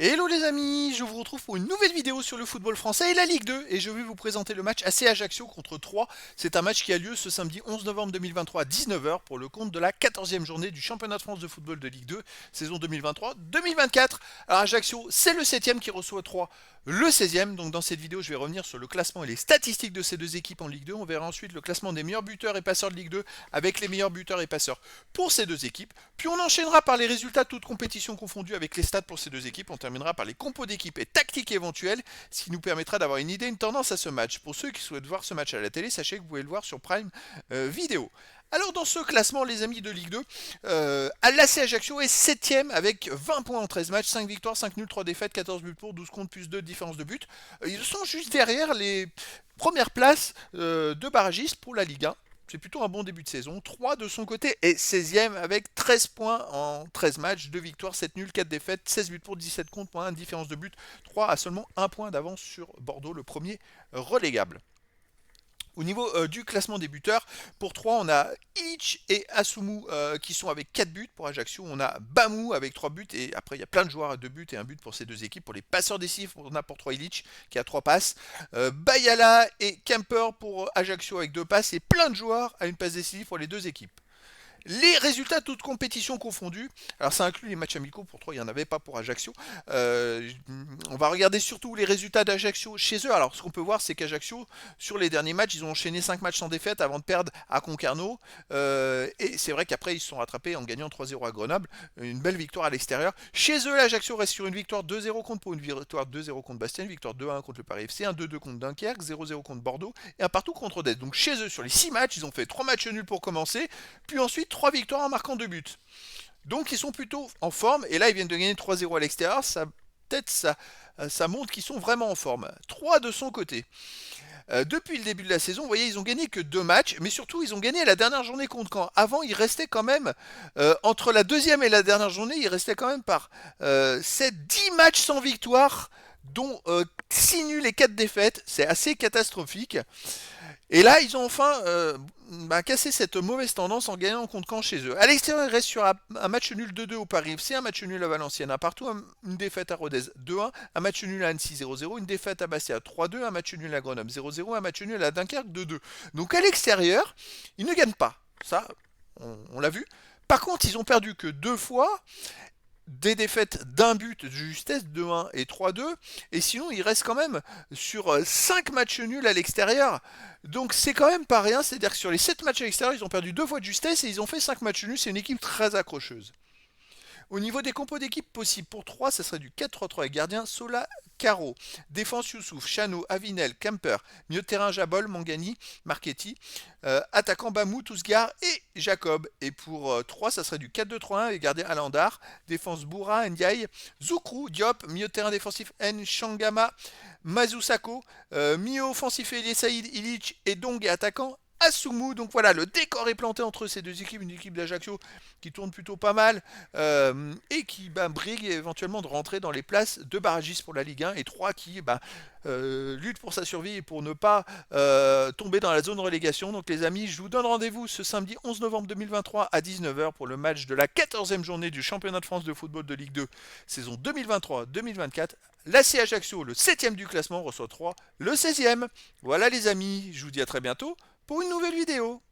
Hello les amis, je vous retrouve pour une nouvelle vidéo sur le football français et la Ligue 2 et je vais vous présenter le match AC Ajaccio contre 3. C'est un match qui a lieu ce samedi 11 novembre 2023 à 19h pour le compte de la 14e journée du championnat de France de football de Ligue 2, saison 2023-2024. Alors Ajaccio, c'est le 7e qui reçoit 3, le 16e. Donc dans cette vidéo, je vais revenir sur le classement et les statistiques de ces deux équipes en Ligue 2. On verra ensuite le classement des meilleurs buteurs et passeurs de Ligue 2 avec les meilleurs buteurs et passeurs pour ces deux équipes. Puis on enchaînera par les résultats toutes compétitions confondues avec les stats pour ces deux équipes. On terminera par les compos d'équipe et tactiques éventuelles, ce qui nous permettra d'avoir une idée, une tendance à ce match. Pour ceux qui souhaitent voir ce match à la télé, sachez que vous pouvez le voir sur Prime Vidéo. Alors dans ce classement, les amis de Ligue 2, l'AC Ajaccio est 7ème avec 20 points en 13 matchs, 5 victoires, 5 nuls, 3 défaites, 14 buts pour, 12 contre plus 2 de différence de but. Ils sont juste derrière les premières places de barragistes pour la Ligue 1. C'est plutôt un bon début de saison. 3 de son côté est 16ème avec 13 points en 13 matchs, 2 victoires, 7 nuls, 4 défaites, 16 buts pour, 17 contre, point 1, différence de but. 3 à seulement 1 point d'avance sur Bordeaux, le premier relégable. Au niveau du classement des buteurs, pour 3, on a Illich et Asumu qui sont avec 4 buts pour Ajaccio. On a Bamou avec 3 buts. Et après, il y a plein de joueurs à 2 buts et 1 but pour ces deux équipes. Pour les passeurs décisifs, on a pour 3 Illich qui a 3 passes. Bayala et Kemper pour Ajaccio avec 2 passes. Et plein de joueurs à une passe décisive pour les deux équipes. Les résultats toutes compétitions confondues, alors ça inclut les matchs amicaux, pour 3 il n'y en avait pas pour Ajaccio. On va regarder surtout les résultats d'Ajaccio chez eux. Alors ce qu'on peut voir, c'est qu'Ajaccio, sur les derniers matchs, ils ont enchaîné 5 matchs sans défaite avant de perdre à Concarneau. Et c'est vrai qu'après ils se sont rattrapés en gagnant 3-0 à Grenoble, une belle victoire à l'extérieur. Chez eux, l'Ajaccio reste sur une victoire 2-0 contre Pau, une victoire 2-0 contre Bastia, une victoire 2-1 contre le Paris FC, un 2-2 contre Dunkerque, 0-0 contre Bordeaux et un partout contre Odette. Donc chez eux, sur les 6 matchs, ils ont fait 3 matchs nuls pour commencer, puis ensuite 3 victoires en marquant 2 buts. Donc ils sont plutôt en forme. Et là, ils viennent de gagner 3-0 à l'extérieur. Ça, peut-être ça montre qu'ils sont vraiment en forme. 3 de son côté. Depuis le début de la saison, vous voyez, ils ont gagné que 2 matchs, mais surtout, ils ont gagné la dernière journée contre Caen. Avant, il restait quand même, entre la deuxième et la dernière journée, il restait quand même par 10 matchs sans victoire, dont 6 nuls et 4 défaites. C'est assez catastrophique. Et là, ils ont enfin cassé cette mauvaise tendance en gagnant contre Caen chez eux. À l'extérieur, ils restent sur un match nul 2-2 au Paris FC, un match nul à Valenciennes, un partout, une défaite à Rodez 2-1, un match nul à Annecy 0-0, une défaite à Bastia 3-2, un match nul à Grenoble 0-0, un match nul à Dunkerque 2-2. Donc à l'extérieur, ils ne gagnent pas. Ça, on l'a vu. Par contre, ils ont perdu que 2 fois, des défaites d'un but de justesse, 2-1 et 3-2, et sinon il reste quand même sur 5 matchs nuls à l'extérieur, donc c'est quand même pas rien, c'est-à-dire que sur les 7 matchs à l'extérieur, ils ont perdu 2 fois de justesse et ils ont fait 5 matchs nuls, c'est une équipe très accrocheuse. Au niveau des compos d'équipe possibles pour 3, ça serait du 4-3-3 avec gardien Sola, Caro. Défense Youssouf, Chano, Avinel, Kemper. Milieu de terrain Jabol, Mangani, Marchetti. Attaquant Bamou, Tousgar et Jacob. Et pour 3, ça serait du 4-2-3-1 avec gardien Alandar. Défense Boura, Ndiaye, Zoukrou, Diop. Milieu de terrain défensif Nchangama, Mazusako. Milieu offensif Elie Saïd, Illich et Dong et attaquant Asumu. Donc voilà, le décor est planté entre ces deux équipes, une équipe d'Ajaccio qui tourne plutôt pas mal et qui brigue éventuellement de rentrer dans les places de barragistes pour la Ligue 1 et 3 qui lutte pour sa survie et pour ne pas tomber dans la zone relégation. Donc les amis, je vous donne rendez-vous ce samedi 11 novembre 2023 à 19h pour le match de la 14e journée du championnat de France de football de Ligue 2 saison 2023-2024. L'AC Ajaccio, le 7e du classement, reçoit 3, le 16e. Voilà les amis, je vous dis à très bientôt pour une nouvelle vidéo.